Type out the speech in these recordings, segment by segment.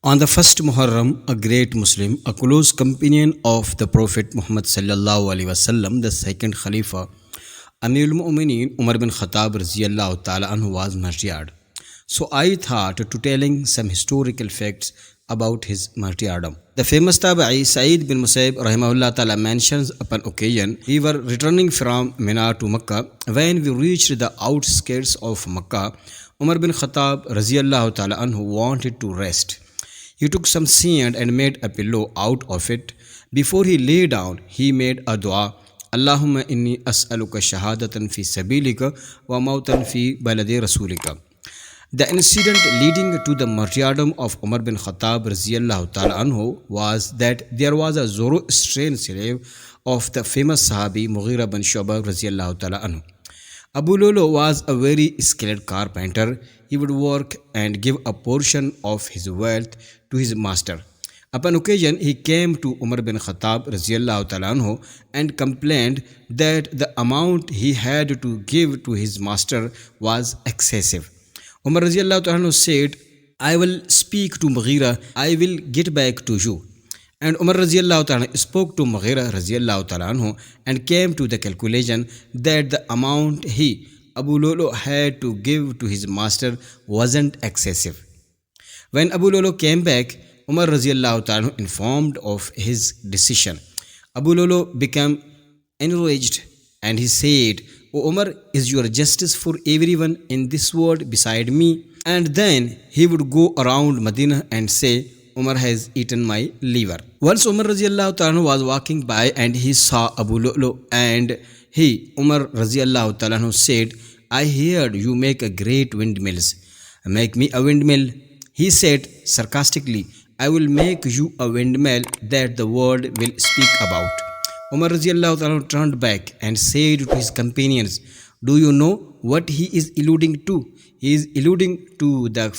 On the first Muharram, a great Muslim, a close companion of the Prophet Muhammad sallallahu alaihi wasallam, the second Khalifa, Amirul Mu'mineen Umar bin Khattab radhiyallahu ta'ala anhu was martyred. So I thought to telling some historical facts about his martyrdom. The famous Tabi'i Sa'id bin Musayyib rahimahullah ta'ala mentions upon occasion we were returning from Mina to Makkah. When we reached the outskirts of Makkah, Umar bin Khattab radhiyallahu ta'ala anhu wanted to rest. He took some sand and made a pillow out of it. Before he lay down, he made a dua. Allahumma inni as'aluka shahadatan fi sabilika wa mautan fi baladi rasulika. The incident leading to the martyrdom of Umar bin Khattab radhiyallahu ta'ala anhu was that there was a Zoroastrian slave of the famous Sahabi Mughira bin Shu'bah radhiyallahu ta'ala anhu. Abu Lolo was a very skilled carpenter. He would work and give a portion of his wealth to his master. Upon occasion, he came to Umar bin Khattab radhiyallahu ta'ala anhu and complained that the amount he had to give to his master was excessive. Umar radhiyallahu ta'ala anhu said, I will speak to Mughira, I will get back to you. And Umar radhiyallahu ta'ala spoke to Mughira radhiyallahu ta'ala anhu and came to the calculation that the amount he, Abu Lolo, had to give to his master wasn't excessive. When Abu Lolo came back, Umar radhiyallahu ta'ala informed of his decision. Abu Lolo became enraged and he said, O Umar, is your justice for everyone in this world beside me? And then he would go around Medina and say, Umar has eaten my liver. Once Umar radhiyallahu ta'ala was walking by and he saw Abu Lu'lu and he, Umar radhiyallahu ta'ala said, I heard you make a great windmills. Make me a windmill. He said sarcastically, I will make you a windmill that the world will speak about. Umar radhiyallahu ta'ala turned back and said to his companions, do you know what he is alluding to? He is alluding to the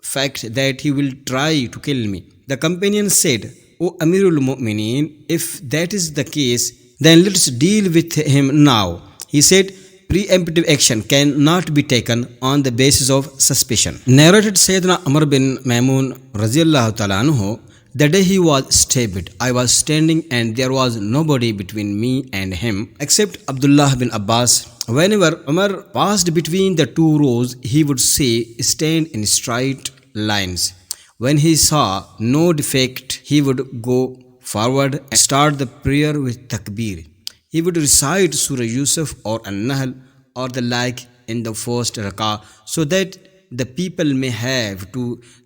fact that he will try to kill me. The companion said, O Amirul Mu'mineen, if that is the case, then let's deal with him now. He said, preemptive action cannot be taken on the basis of suspicion. Narrated Sayyidina Amr bin Maimun radhiyallahu ta'ala anhu, the day he was stabbed, I was standing and there was nobody between me and him except Abdullah bin Abbas. Whenever Umar passed between the two rows, he would say, stand in straight lines. When he saw no defect, he would go forward and start the prayer with takbir. He would recite Surah Yusuf or An-Nahl or the like in the first rak'ah so that the people may have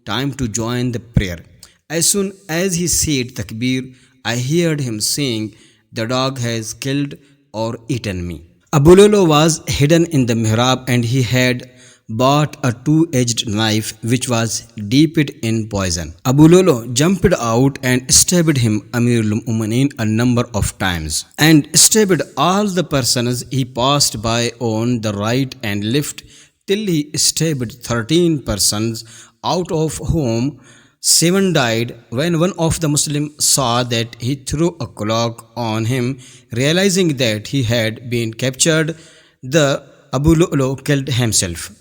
time to join the prayer. As soon as he said takbir, I heard him saying, the dog has killed or eaten me. Abu Lolo was hidden in the mihrab and he had bought a two-edged knife which was dipped in poison. Abu Lolo jumped out and stabbed him, Amirul Mu'mineen, a number of times and stabbed all the persons he passed by on the right and left till he stabbed 13 persons, out of whom 7 died. When one of the Muslims saw that, he threw a cloak on him. Realizing that he had been captured, the Abu Lu'lu killed himself.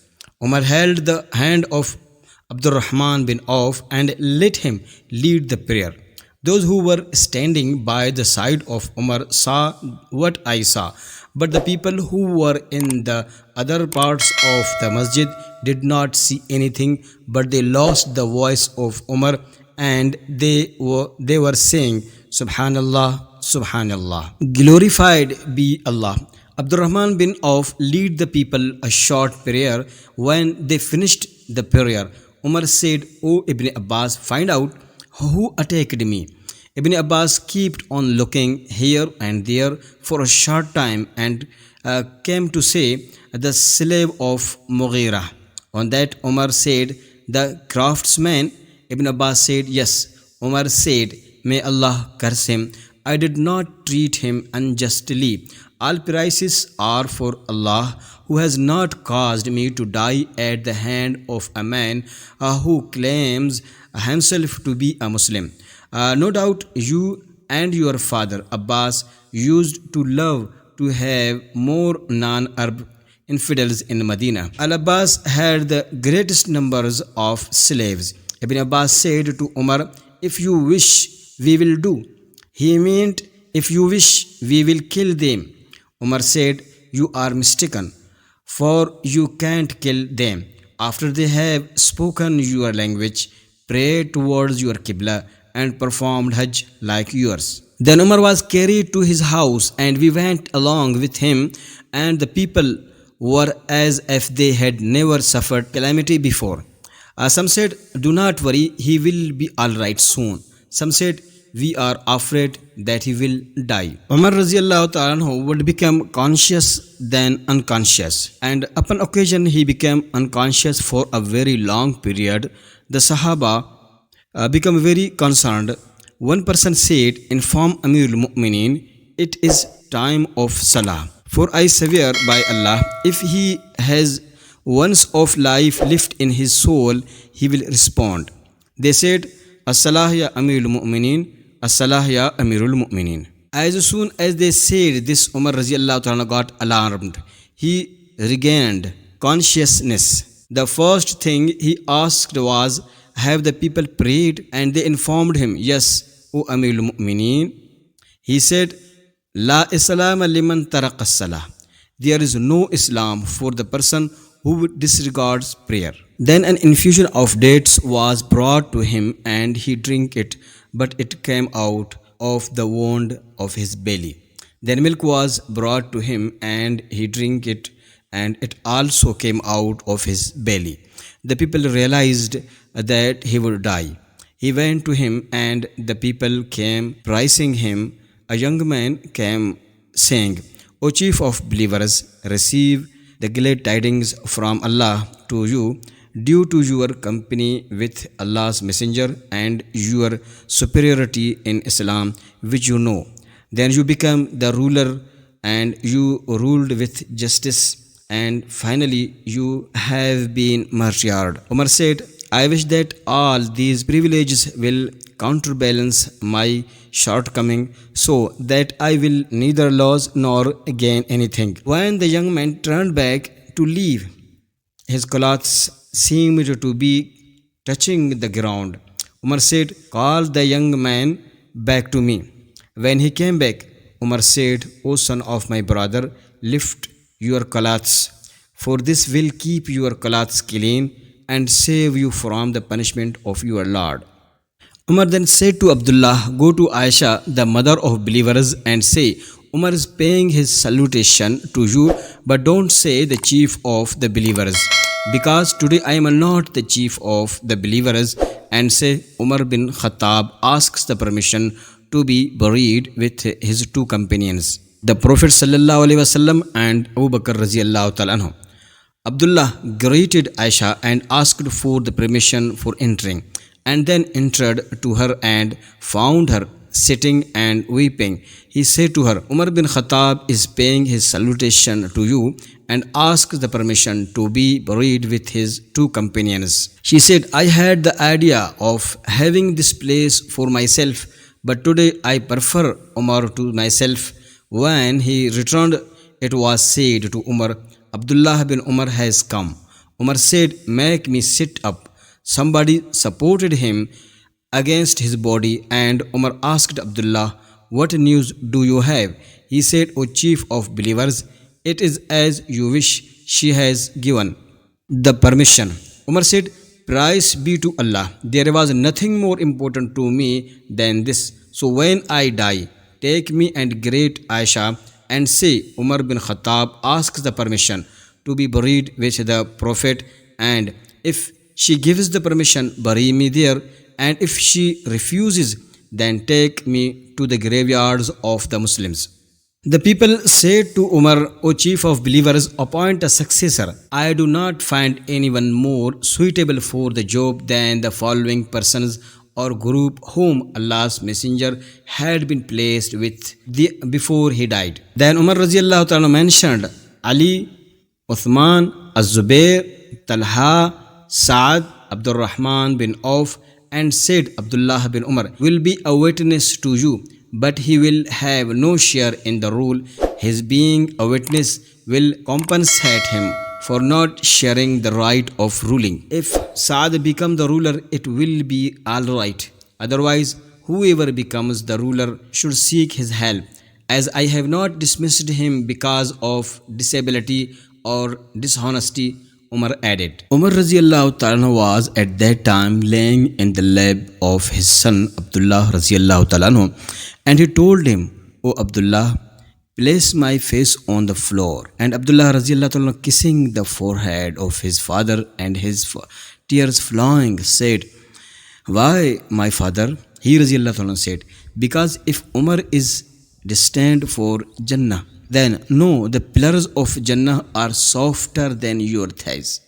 Umar held the hand of Abdurrahman bin Auf and let him lead the prayer. Those who were standing by the side of Umar saw what I saw, but the people who were in the other parts of the masjid did not see anything, but they lost the voice of Umar and they were saying, Subhanallah, Subhanallah. Glorified be Allah. Abdurrahman bin Auf lead the people a short prayer. When they finished the prayer, Umar said, O Ibn Abbas, find out who attacked me. Ibn Abbas kept on looking here and there for a short time and came to say, the slave of Mughira. On that, Umar said, the craftsman. Ibn Abbas said, yes. Umar said, may Allah curse him. I did not treat him unjustly. All praises are for Allah, who has not caused me to die at the hand of a man who claims himself to be a Muslim. No doubt you and your father Abbas used to love to have more non-Arab infidels in Medina. Al-Abbas had the greatest numbers of slaves. Ibn Abbas said to Umar, if you wish, we will do. He meant, if you wish, we will kill them. Umar said, you are mistaken, for you can't kill them. After they have spoken your language, pray towards your Qibla and performed Hajj like yours. Then Umar was carried to his house, and we went along with him, and the people were as if they had never suffered calamity before. Some said, do not worry, he will be alright soon. Some said, we are afraid that he will die. Umar radiallahu ta'ala would become conscious then unconscious, and upon occasion he became unconscious for a very long period. The Sahaba become very concerned. One person said, inform Amirul Mu'mineen, it is time of Salah. For I swear by Allah, if he has once of life left in his soul, he will respond. They said, As-Salah ya Amirul Mu'mineen, As-Salah ya Amirul Mu'mineen. As soon as they said this, Umar radiallahu ta'ala got alarmed. He regained consciousness. The first thing he asked was, have the people prayed? And they informed him, yes, O Amirul Mu'mineen. He said, La Islam liman taraqa salah. There is no Islam for the person who disregards prayer. Then an infusion of dates was brought to him, and he drank it, but it came out of the wound of his belly. Then milk was brought to him, and he drank it, and it also came out of his belly. The people realized that he would die. He went to him, and the people came praising him. A young man came saying, O chief of believers, receive the glad tidings from Allah to you due to your company with Allah's messenger and your superiority in Islam, which you know. Then you become the ruler, and you ruled with justice, and finally you have been martyred. Umar said, I wish that all these privileges will counterbalance my shortcoming, so that I will neither lose nor gain anything. When the young man turned back to leave, his clothes seemed to be touching the ground. Umar said, call the young man back to me. When he came back, Umar said, O son of my brother, lift your clothes, for this will keep your clothes clean and save you from the punishment of your Lord. Umar then said to Abdullah, go to Aisha, the mother of believers, and say, Umar is paying his salutation to you, but don't say the chief of the believers, because today I am not the chief of the believers, and say, Umar bin Khattab asks the permission to be buried with his two companions, the Prophet sallallahu alaihi wasallam and Abu Bakr radiallahu ta'ala anhu. Abdullah greeted Aisha and asked for the permission for entering, and then entered to her and found her sitting and weeping. He said to her, Umar bin Khattab is paying his salutation to you and asks the permission to be buried with his two companions. She said, I had the idea of having this place for myself, but today I prefer Umar to myself. When he returned, it was said to Umar, Abdullah bin Umar has come. Umar said, make me sit up. Somebody supported him against his body, and Umar asked Abdullah, what news do you have? He said, O chief of believers, it is as you wish. She has given the permission. Umar said, praise be to Allah. There was nothing more important to me than this. So when I die, take me and greet Aisha and say, Umar bin Khattab asks the permission to be buried with the Prophet, and if she gives the permission, bury me there, and if she refuses, then take me to the graveyards of the Muslims. The people said to Umar, O chief of believers, appoint a successor. I do not find anyone more suitable for the job than the following persons or group whom Allah's messenger had been placed with before he died. Then Umar radiallahu ta'ala mentioned Ali, Uthman, Az-Zubair, Talha, Sa'ad, Abdul Rahman bin Auf, and said, Abdullah bin Umar will be a witness to you, but he will have no share in the rule. His being a witness will compensate him for not sharing the right of ruling. If Saad become the ruler, it will be all right. Otherwise, whoever becomes the ruler should seek his help, as I have not dismissed him because of disability or dishonesty. Umar added. Umar Raziallahu Ta'ala was at that time laying in the lap of his son Abdullah Raziallahu Ta'ala, and he told him, O Abdullah, place my face on the floor. And Abdullah Raziallahu Ta'ala, kissing the forehead of his father and his tears flowing, said, Why, my father? He Raziallahu Ta'ala said, Because if Umar is destined for Jannah, then no, the pillars of Jannah are softer than your thighs.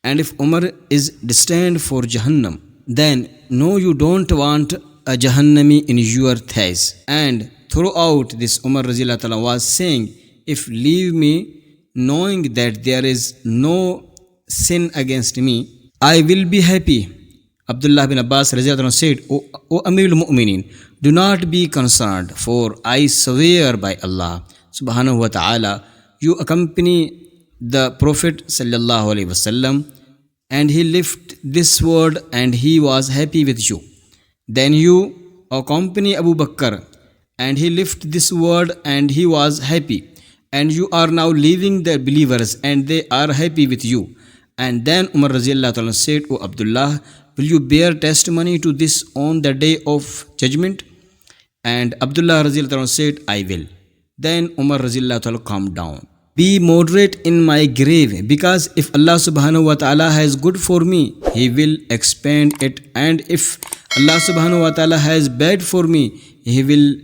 And if Umar is destined for Jahannam, then no, you don't want a Jahannami in your thighs. And throughout this, Umar Raziallahu Ta'ala was saying, If leave me, knowing that there is no sin against me, I will be happy. Abdullah bin Abbas Raziallahu Ta'ala said, O Amirul Mu'minin, do not be concerned, for I swear by Allah Subhanahu wa Ta'ala, you accompany the Prophet Sallallahu Alaihi Wasallam, and he lifted this word and he was happy with you. Then you accompany Abu Bakr, and he lifted this word and he was happy. And you are now leaving the believers and they are happy with you. And then Umar Raziallahu Ta'ala said, O Abdullah, will you bear testimony to this on the day of judgment? And Abdullah Raziallahu Ta'ala said, I will. Then Umar Raziallahu Ta'ala calmed down. Be moderate in my grave, because if Allah Subhanahu wa Ta'ala has good for me, He will expand it. And if Allah Subhanahu wa Ta'ala has bad for me, He will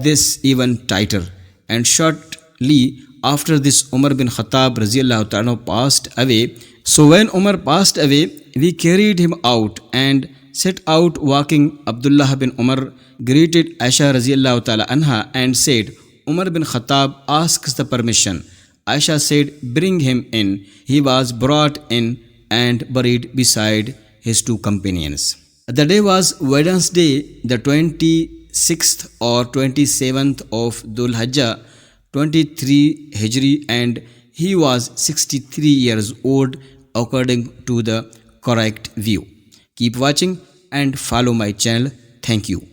this even tighter. And shortly after this, Umar bin Khattab Raziallahu Ta'ala passed away. So when Umar passed away, we carried him out and set out walking. Abdullah bin Umar greeted Aisha Raziallahu Ta'ala anha and said, Umar bin Khattab asks the permission. Aisha said, bring him in. He was brought in and buried beside his two companions. The day was Wednesday, the 26th or 27th of Dhul Hijjah, 23 Hijri, and he was 63 years old according to the correct view. Keep watching and follow my channel. Thank you.